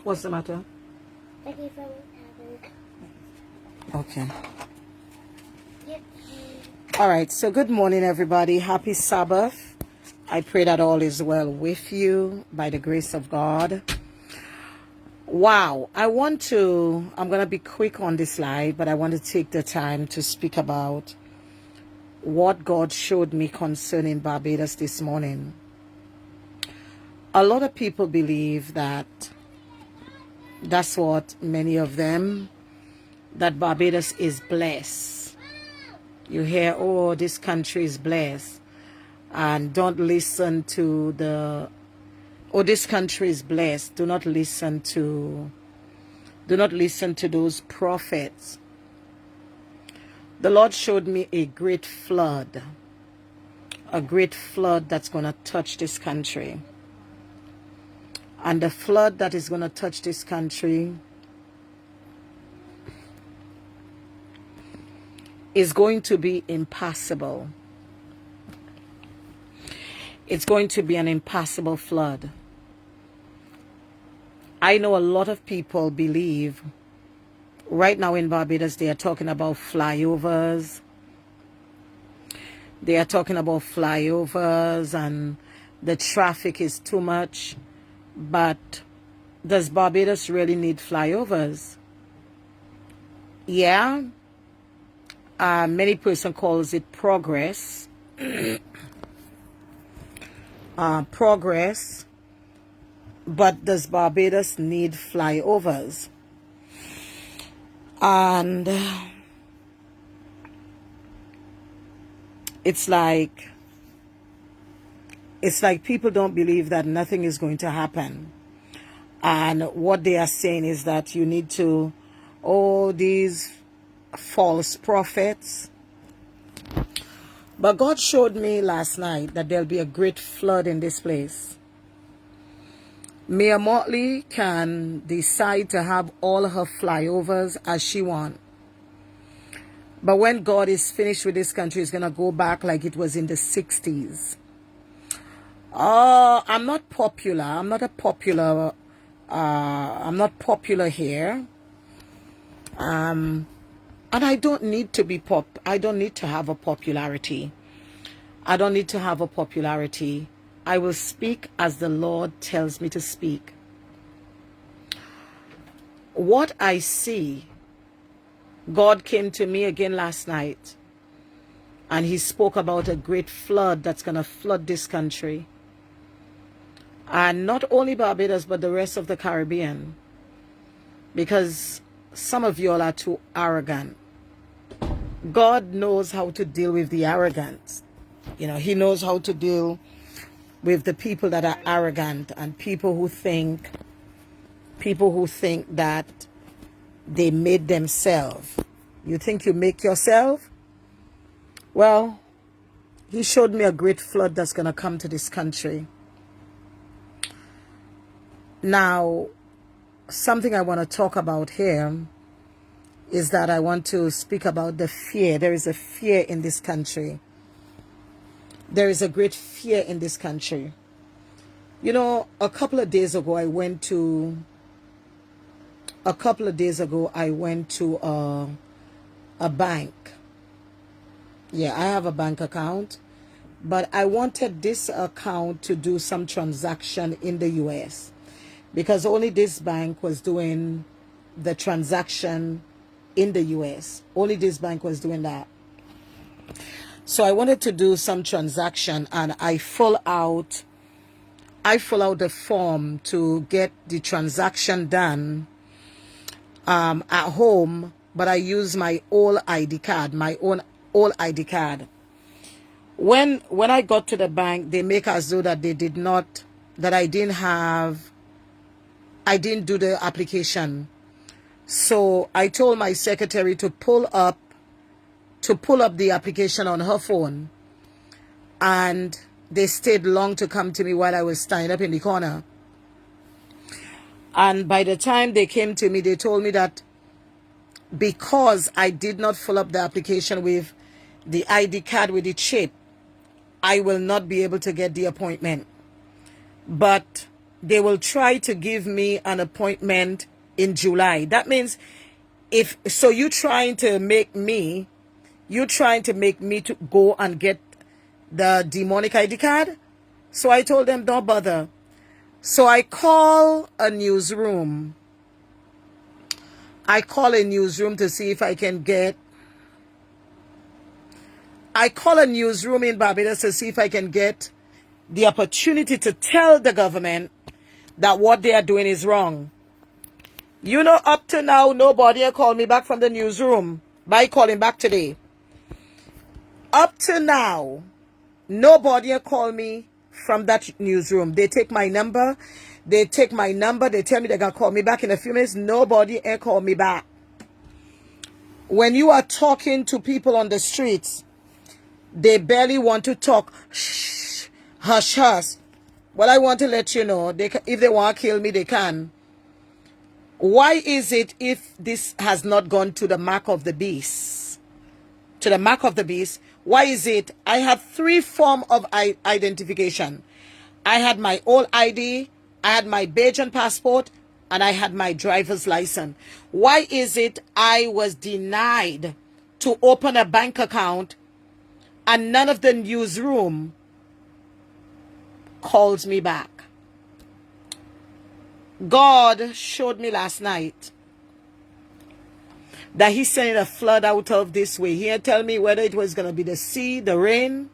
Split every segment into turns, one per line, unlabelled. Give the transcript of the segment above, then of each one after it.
What's the matter?
Thank you for having.
Okay.
Yep.
All right. So good morning, everybody. Happy Sabbath. I pray that all is well with you by the grace of God. Wow. I'm going to be quick on this slide, but I want to take the time to speak about what God showed me concerning Barbados this morning. A lot of people believe that's what many of them, that Barbados is blessed. You hear, oh, this country is blessed. And don't listen to this country is blessed. Do not listen to those prophets. The Lord showed me a great flood that's going to touch this country. And the flood that is going to touch this country is going to be impassable. It's going to be an impassable flood. I know a lot of people believe right now in Barbados they are talking about flyovers. They are talking about flyovers and the traffic is too much. But does Barbados really need flyovers? Yeah. Many person calls it progress. Progress. But does Barbados need flyovers? And it's like people don't believe that nothing is going to happen. And what they are saying is that you need to, these false prophets. But God showed me last night that there'll be a great flood in this place. Mayor Motley can decide to have all her flyovers as she wants. But when God is finished with this country, it's going to go back like it was in the 60s. I'm not popular. I'm not popular here. And I don't need to be I don't need to have a popularity. I don't need to have a popularity. I will speak as the Lord tells me to speak. What I see, God came to me again last night and he spoke about a great flood that's going to flood this country. And not only Barbados, but the rest of the Caribbean. Because some of you all are too arrogant. God knows how to deal with the arrogant. He knows how to deal with the people that are arrogant and people who think that they made themselves. You think you make yourself? Well, he showed me a great flood that's going to come to this country. Now, something I want to talk about here is that I want to speak about the fear. There is a fear in this country. There is a great fear in this country. A couple of days ago, I went to a bank. Yeah, I have a bank account, but I wanted this account to do some transaction in the US because only this bank was doing the transaction in the US. Only this bank was doing that. So I wanted to do some transaction and I fill out the form to get the transaction done at home, but I use my old ID card, my own old ID card. When I got to the bank, they make as though that I didn't do the application. So I told my secretary to pull up the application on her phone, and they stayed long to come to me while I was standing up in the corner. And by the time they came to me, they told me that because I did not fill up the application with the ID card with the chip, I will not be able to get the appointment. But they will try to give me an appointment in July. That means you're trying to make me to go and get the demonic ID card. So I told them, don't bother. So I call a newsroom. To see if I can get. I call a newsroom in Barbados to see if I can get the opportunity to tell the government that what they are doing is wrong. You know, up to now, nobody had called me back from the newsroom. By calling back today. Up to now, nobody had called me from that newsroom. They take my number. They tell me they're going to call me back in a few minutes. Nobody had called me back. When you are talking to people on the streets, they barely want to talk. Shh, hush, hush. Well, I want to let you know, if they want to kill me, they can. Why is it if this has not gone to the mark of the beast? To the mark of the beast, why is it? I have 3 forms of identification. I had my old ID, I had my Belgian passport, and I had my driver's license. Why is it I was denied to open a bank account and none of the newsroom calls me back? God showed me last night that he's sending a flood out of this way. He didn't tell me whether it was going to be the sea, the rain,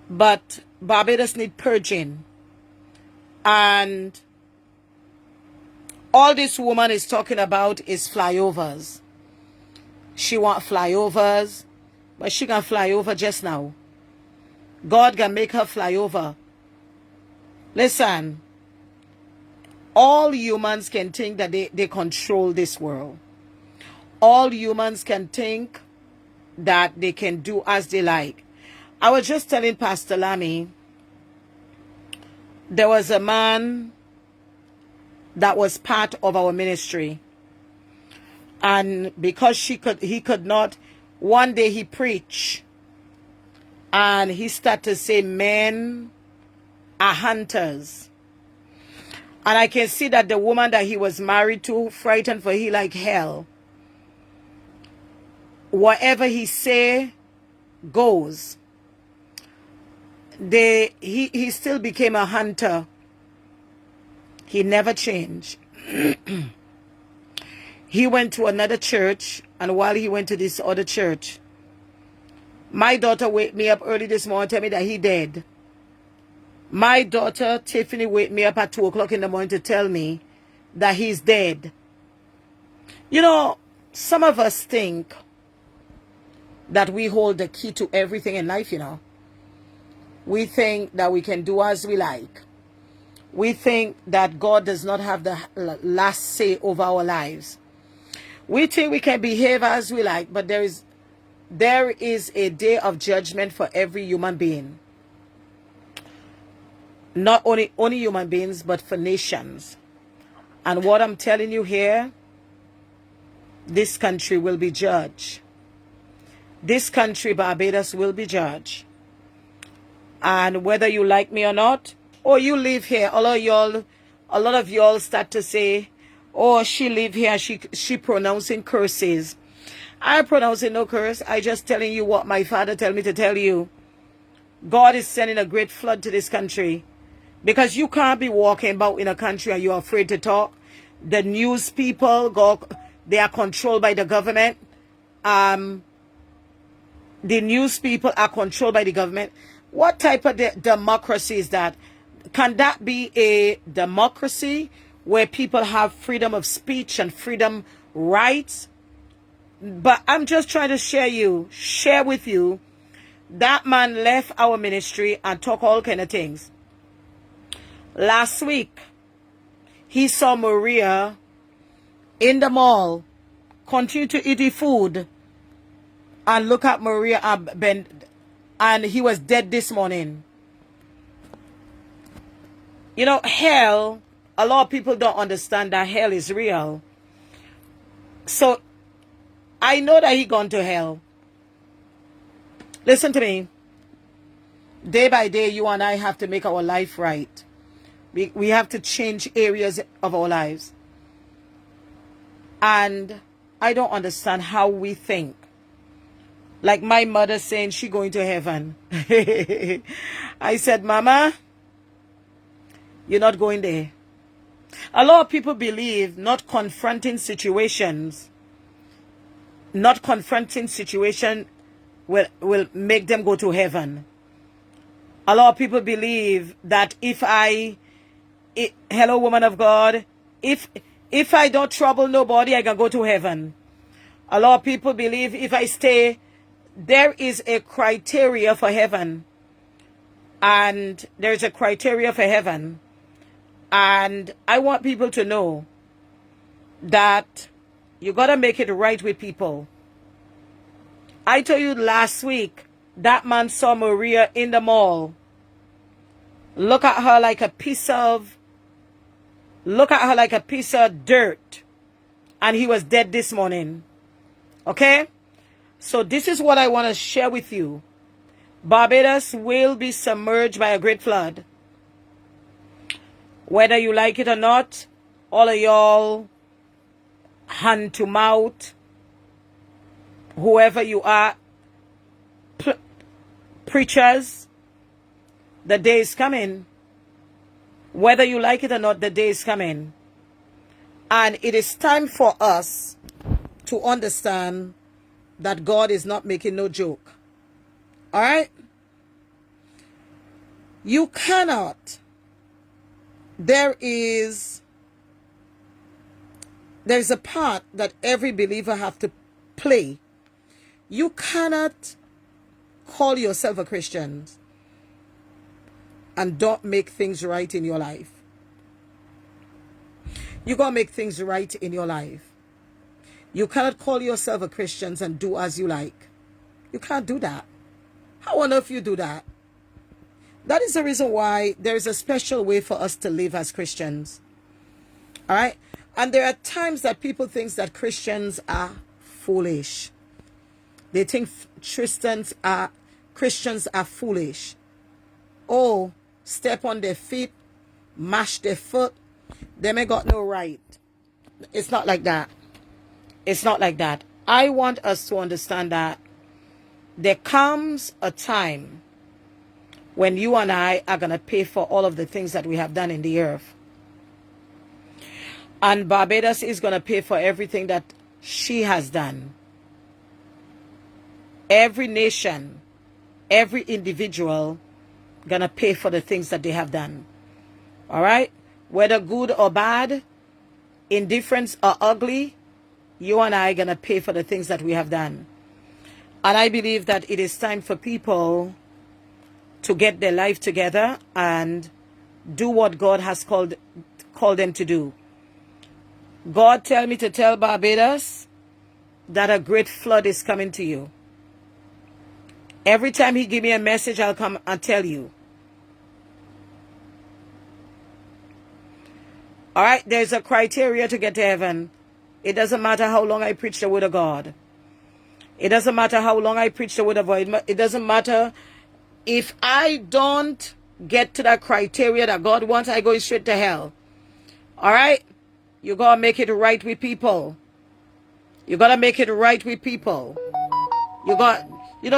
but Barbados need purging. And all this woman is talking about is flyovers. She want flyovers, but she can fly over just now. God can make her fly over. Listen, all humans can think that they control this world. All humans can think that they can do as they like. I was just telling Pastor Lamy, there was a man that was part of our ministry. And because he could not, one day he preached. And he started to say, men are hunters. And I can see that the woman that he was married to frightened for he like hell. Whatever he say goes. He still became a hunter. He never changed. He went to another church, and while he went to this other church, my daughter waked me up early this morning, tell me that he dead. My daughter Tiffany waked me up at 2 o'clock in the morning to tell me that he's dead. You know, some of us think that we hold the key to everything in life, you know. We think that we can do as we like. We think that God does not have the last say over our lives. We think we can behave as we like, but there is a day of judgment for every human being. Not only human beings, but for nations. And what I'm telling you here, this country will be judged. This country, Barbados, will be judged. And whether you like me or not, or you live here, a lot of y'all start to say, oh, she live here, she pronouncing curses. I'm pronouncing no curse. I just telling you what my father tell me to tell you. God is sending a great flood to this country. Because you can't be walking about in a country and you're afraid to talk. The news people, they are controlled by the government. The news people are controlled by the government. What type of democracy is that? Can that be a democracy where people have freedom of speech and freedom rights? But I'm just trying to share with you, that man left our ministry and talk all kind of things. Last week, he saw Maria in the mall, continue to eat the food, and look at Maria and he was dead this morning. You know, hell, a lot of people don't understand that hell is real. So, I know that he gone to hell. Listen to me. Day by day, you and I have to make our life right. We have to change areas of our lives. And I don't understand how we think. Like my mother saying she going to heaven. I said, Mama, you're not going there. A lot of people believe not confronting situations will make them go to heaven. A lot of people believe that hello, woman of God, if I don't trouble nobody, I can go to heaven. A lot of people believe if I stay, there is a criteria for heaven. And there's a criteria for heaven. And I want people to know that you got to make it right with people. I told you last week, that man saw Maria in the mall. Look at her like a piece of dirt. And he was dead this morning. Okay? So this is what I want to share with you. Barbados will be submerged by a great flood. Whether you like it or not, all of y'all, hand to mouth, whoever you are, preachers, the day is coming. Whether you like it or not, the day is coming. And it is time for us to understand that God is not making no joke. All right? You cannot. There's a part that every believer have to play. You cannot call yourself a Christian and don't make things right in your life. You gotta make things right in your life. You cannot call yourself a Christian and do as you like. You can't do that. How on earth you do that? That is the reason why there is a special way for us to live as Christians. All right? And there are times that people think that Christians are foolish. They think Christians are foolish. Oh, step on their feet, mash their foot. They may got no right. It's not like that. It's not like that. I want us to understand that there comes a time when you and I are going to pay for all of the things that we have done in the earth. And Barbados is going to pay for everything that she has done. Every nation, every individual going to pay for the things that they have done. All right? Whether good or bad, indifference or ugly, you and I are going to pay for the things that we have done. And I believe that it is time for people to get their life together and do what God has called them to do. God tell me to tell Barbados that a great flood is coming to you. Every time he give me a message, I'll come and tell you. All right, there's a criteria to get to heaven. It doesn't matter how long I preach the word of God. It doesn't matter how long I preach the word of God. It doesn't matter if I don't get to that criteria that God wants, I go straight to hell. All right? You got to make it right with people. You got to make it right with people.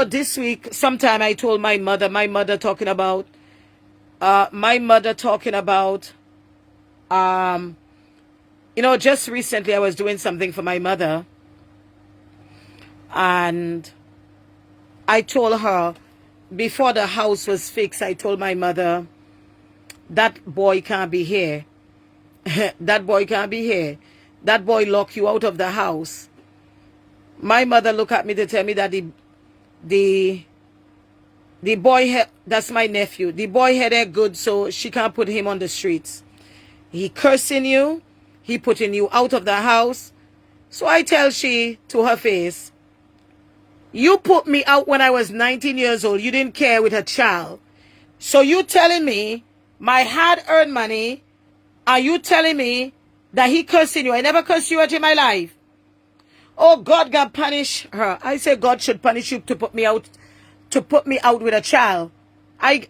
This week, sometime I told my mother talking about, just recently I was doing something for my mother. And I told her, before the house was fixed, I told my mother, that boy can't be here. That boy can't be here. That boy locked you out of the house. My mother looked at me to tell me that the boy, that's my nephew. The boy had it good, so she can't put him on the streets. He cursing you. He putting you out of the house. So I tell she to her face, you put me out when I was 19 years old. You didn't care with a child. So you telling me my hard-earned money, are you telling me that he cursing you? I never cursed you out in my life. Oh, God can punish her. I say God should punish you to put me out with a child. I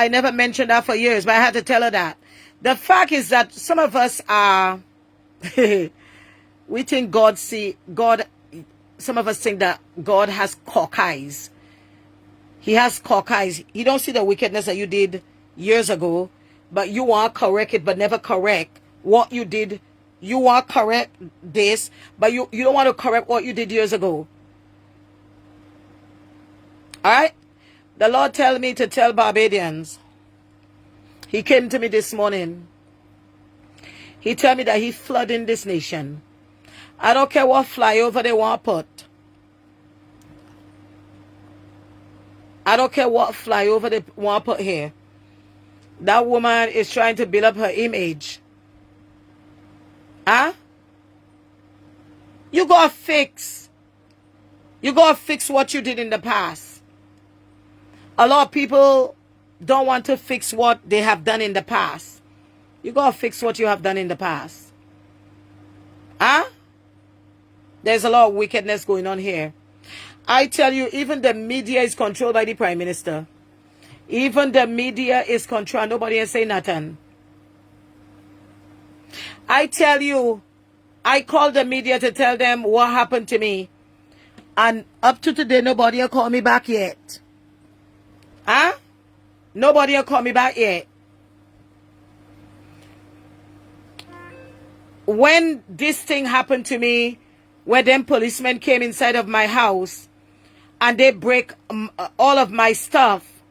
never mentioned that for years, but I had to tell her that. The fact is that some of us are, we think God, some of us think that God has cock eyes. He has cock eyes. He don't see the wickedness that you did years ago, but you want to correct it, but never correct what you did. You want to correct this, but you don't want to correct what you did years ago. All right? The Lord tell me to tell Barbadians. He came to me this morning. He tell me that he's flooding this nation. I don't care what flyover they want to put. I don't care what flyover they want to put here. That woman is trying to build up her image. Huh? You gotta fix. You gotta fix what you did in the past. A lot of people don't want to fix what they have done in the past. You gotta fix what you have done in the past. Huh? There's a lot of wickedness going on here. I tell you, even the media is controlled by the Prime Minister. Even the media is controlled. Nobody has said nothing. I tell you, I called the media to tell them what happened to me. And up to today, nobody has called me back yet. Huh? Nobody has called me back yet. When this thing happened to me, where them policemen came inside of my house and they break all of my stuff,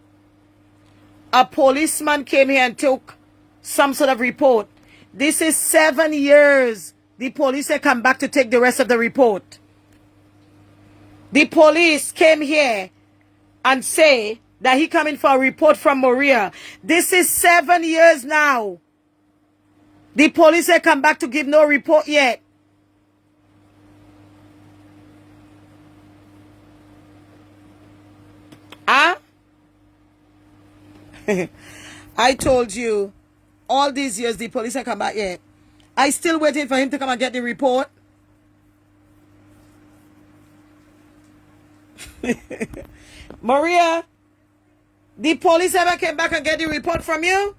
a policeman came here and took some sort of report. This is 7 years. The police have come back to take the rest of the report. The police came here and say that he coming for a report from Maria. This is 7 years now. The police have come back to give no report yet. Huh? I told you, all these years the police have come back yet. I still waiting for him to come and get the report. Maria, the police ever came back and get the report from you?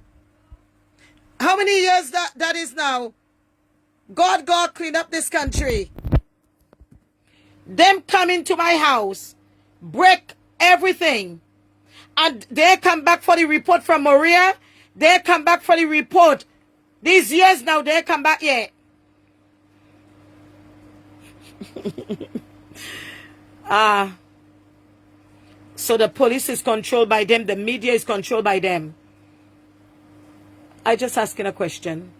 How many years that is now? God clean up this country. Them come into my house, break everything, and they come back for the report from Maria. They come back for the report. These years now, they come back yet. So the police is controlled by them. The media is controlled by them. I just asking a question.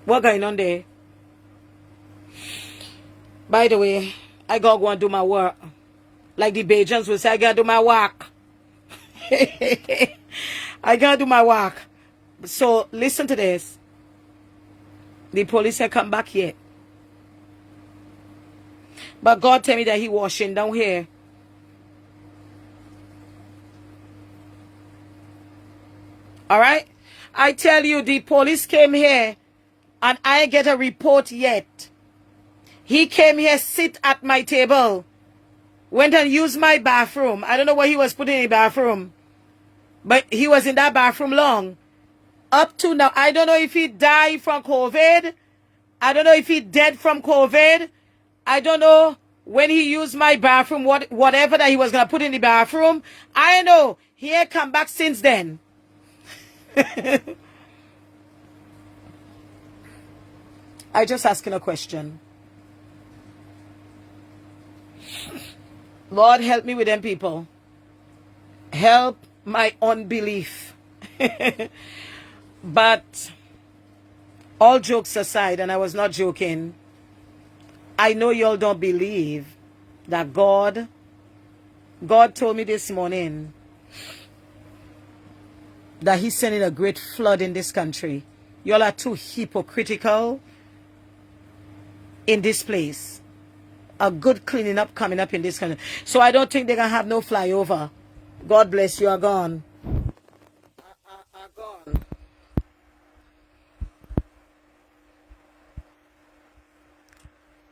What going on there? By the way, I gotta go and do my work. Like the Bajans will say, I gotta do my work. I gotta do my work. So listen to this. The police have come back yet. But God tell me that he washing down here. Alright? I tell you, the police came here and I get a report yet. He came here, sit at my table, went and used my bathroom. I don't know what he was putting in the bathroom, but he was in that bathroom long. Up to now, I don't know if he died from COVID. I don't know if he dead from COVID. I don't know when he used my bathroom, whatever that he was going to put in the bathroom. I know he ain't come back since then. I just asking a question. Lord, help me with them people. Help my unbelief. But all jokes aside, and I was not joking, I know y'all don't believe that God told me this morning that he's sending a great flood in this country. Y'all are too hypocritical in this place. A good cleaning up coming up in this country. So I don't think they're going to have no flyover. God bless you, are gone. Are gone.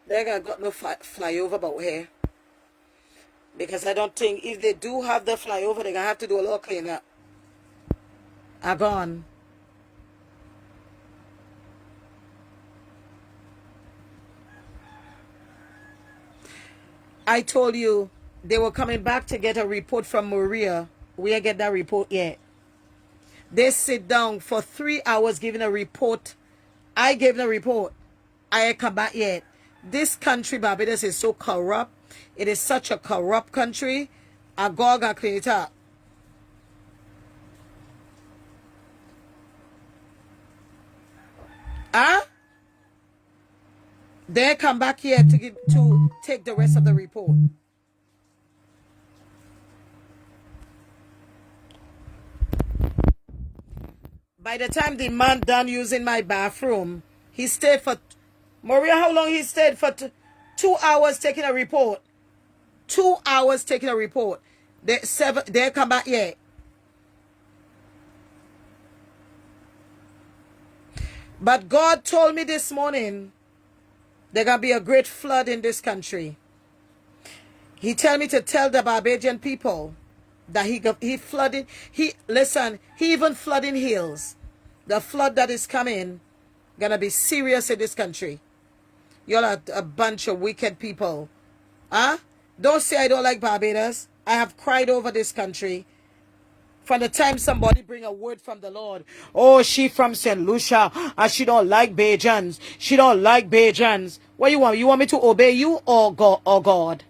They ain't got no flyover about here. Because I don't think if they do have the flyover, they're going to have to do a little cleanup. Are gone. I told you they were coming back to get a report from Maria. We ain't get that report yet. They sit down for 3 hours giving a report. I gave them a report. I ain't come back yet. This country, Barbados, is so corrupt. It is such a corrupt country. I gotta clean it up. Huh? They come back here to take the rest of the report. By the time the man done using my bathroom, he stayed for... Maria, how long he stayed for? 2 hours taking a report. 2 hours taking a report. They come back yet. But God told me this morning there's going to be a great flood in this country. He told me to tell the Barbadian people that he flooded. Listen, he even flooding hills. The flood that is coming going to be serious in this country. Y'all are a bunch of wicked people. Huh? Don't say I don't like Barbados. I have cried over this country. From the time somebody bring a word from the Lord, oh, she from St. Lucia, and she don't like Bajans. She don't like Bajans. What you want? You want me to obey you or God?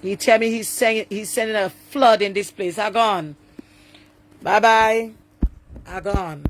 He tell me he's sending a flood in this place. I gone. Bye-bye. I gone.